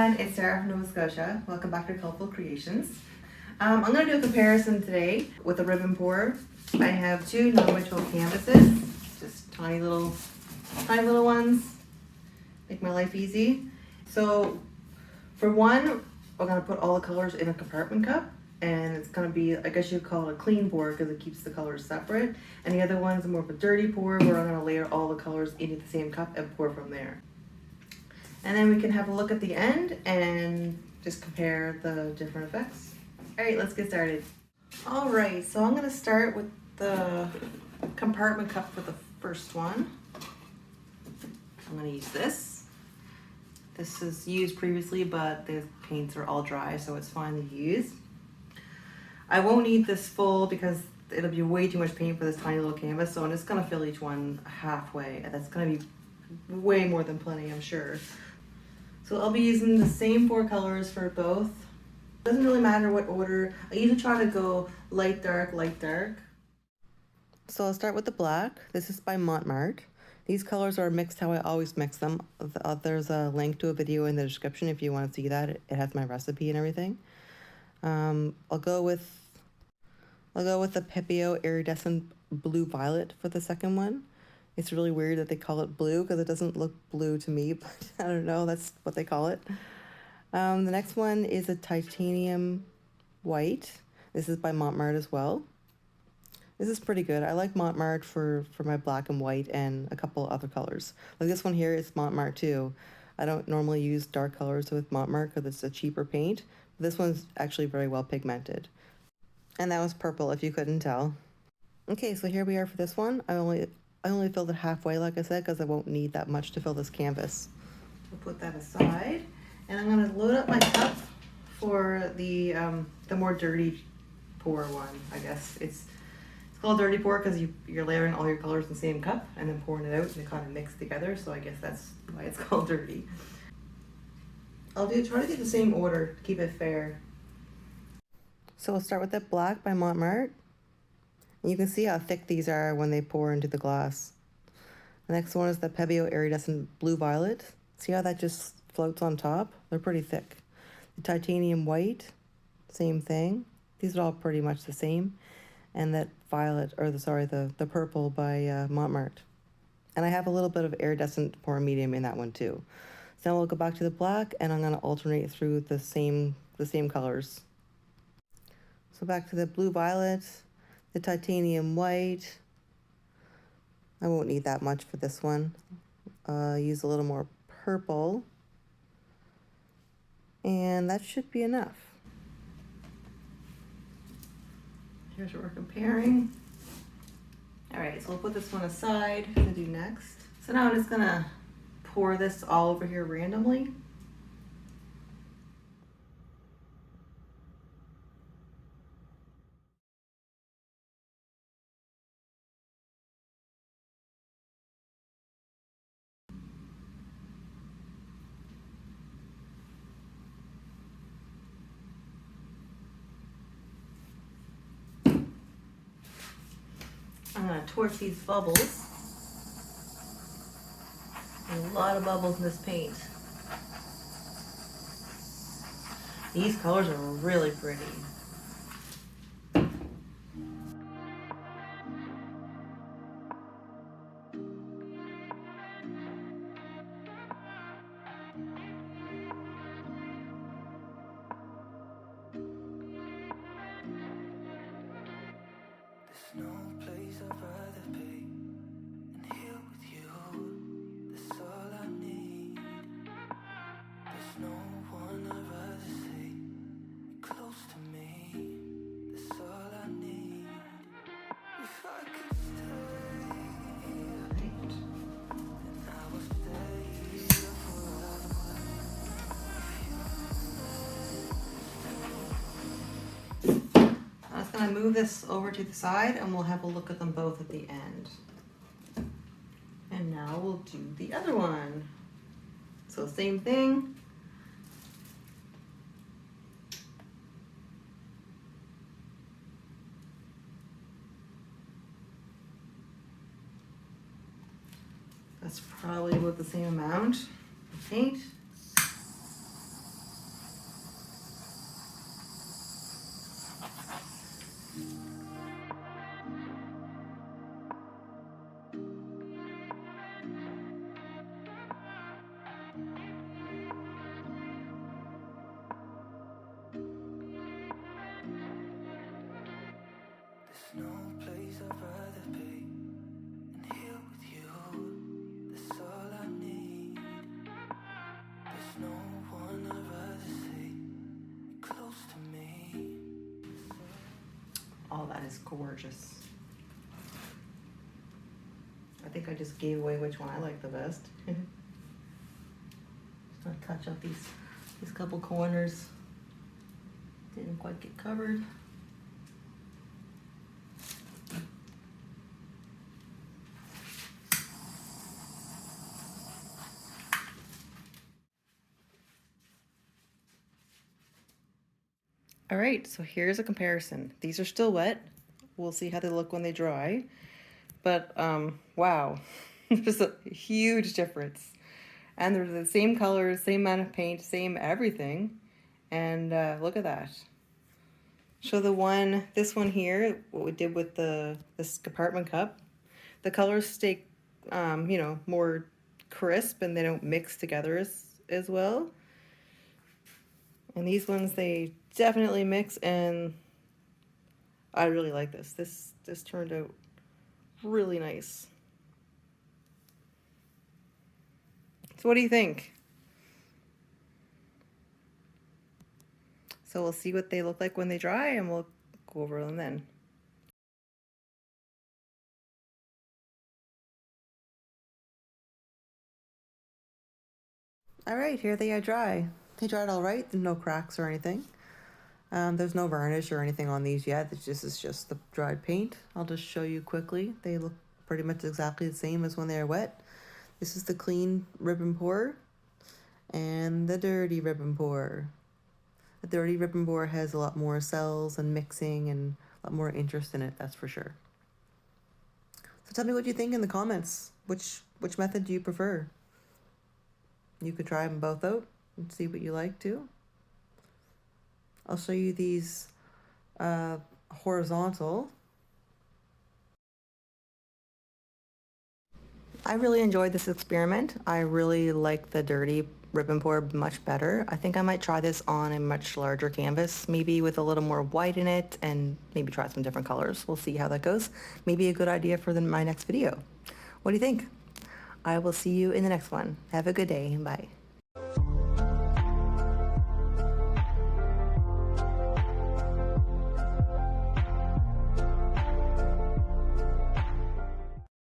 everyone, it's Sarah from Nova Scotia. Welcome back to Colorful Creations. I'm going to do a comparison today with a ribbon pour. I have two non-witchable canvases, just tiny little ones, make my life easy. So for one, I'm going to put all the colors in a compartment cup, and it's going to be, I guess you'd call it a clean pour because it keeps the colors separate. And the other one's more of a dirty pour where I'm going to layer all the colors into the same cup and pour from there. And then we can have a look at the end and just compare the different effects. All right, let's get started. All right, so I'm gonna start with the compartment cup for the first one. I'm gonna use this. This is used previously, but the paints are all dry, so it's fine to use. I won't need this full because it'll be way too much paint for this tiny little canvas, so I'm just gonna fill each one halfway, and that's gonna be way more than plenty, I'm sure. So I'll be using the same four colors for both. Doesn't really matter what order. I usually try to go light, dark, light, dark. So I'll start with the black. This is by Mont. These colors are mixed how I always mix them. There's a link to a video in the description if you want to see that. It has my recipe and everything. I'll go with the Pebeo Iridescent Blue Violet for the second one. It's really weird that they call it blue because it doesn't look blue to me, but I don't know, that's what they call it. The next one is a titanium white. This is by Mont as well. This is pretty good. I like Mont for my black and white and a couple other colors. Like this one here is Mont too. I don't normally use dark colors with Mont because it's a cheaper paint. This one's actually very well pigmented. And that was purple if you couldn't tell. Okay, so here we are for this one. I only filled it halfway, like I said, because I won't need that much to fill this canvas. We'll put that aside, and I'm going to load up my cup for the more dirty pour one. I guess it's called dirty pour because you're layering all your colors in the same cup and then pouring it out, and they kind of mix together. So I guess that's why it's called dirty. I'll try to do the same order to keep it fair. So we'll start with the black by Mont. You can see how thick these are when they pour into the glass. The next one is the Pebeo Iridescent Blue Violet. See how that just floats on top? They're pretty thick. The titanium white, same thing. These are all pretty much the same. And that violet, or the purple by Mont. And I have a little bit of iridescent pour medium in that one too. So now we'll go back to the black, and I'm going to alternate through the same colors. So back to the blue violet. The titanium white. I won't need that much for this one. Use a little more purple. And that should be enough. Here's what we're comparing. All right, so we'll put this one aside to do next. So now I'm just gonna pour this all over here randomly. I'm going to torch these bubbles. There's a lot of bubbles in this paint. These colors are really pretty. No place I'd rather be than here with you. That's all I need. There's no one I'd rather see close to me. That's all I need. If I could stay, then I would stay forever. I'm just going to move this over to the side, and we'll have a look at them both at the end. And now we'll do the other one. So same thing. That's probably about the same amount of paint. place I'd rather be. And here with you, that's all I need. There's no one I'd rather see close to me. Oh, that is gorgeous. I think I just gave away which one I like the best. Just gonna touch up these couple corners. Didn't quite get covered. All right, so here's a comparison. These are still wet. We'll see how they look when they dry. But wow, there's a huge difference. And they're the same colors, same amount of paint, same everything. And look at that. So this one here, what we did with this compartment cup, the colors stay, you know, more crisp and they don't mix together as well. And these ones, they definitely mix, and I really like this. This turned out really nice. So what do you think? So we'll see what they look like when they dry, and we'll go over them then. All right, here they are dry. They dried all right, no cracks or anything. There's no varnish or anything on these yet. This is just the dried paint. I'll just show you quickly. They look pretty much exactly the same as when they're wet. This is the clean ribbon pour and the dirty ribbon pour. The dirty ribbon pour has a lot more cells and mixing and a lot more interest in it, that's for sure. So tell me what you think in the comments. Which method do you prefer? You could try them both out and see what you like too. I'll show you these horizontal. I really enjoyed this experiment. I really like the dirty ribbon board much better. I think I might try this on a much larger canvas, maybe with a little more white in it, and maybe try some different colors. We'll see how that goes. Maybe a good idea for my next video. What do you think? I will see you in the next one. Have a good day. Bye.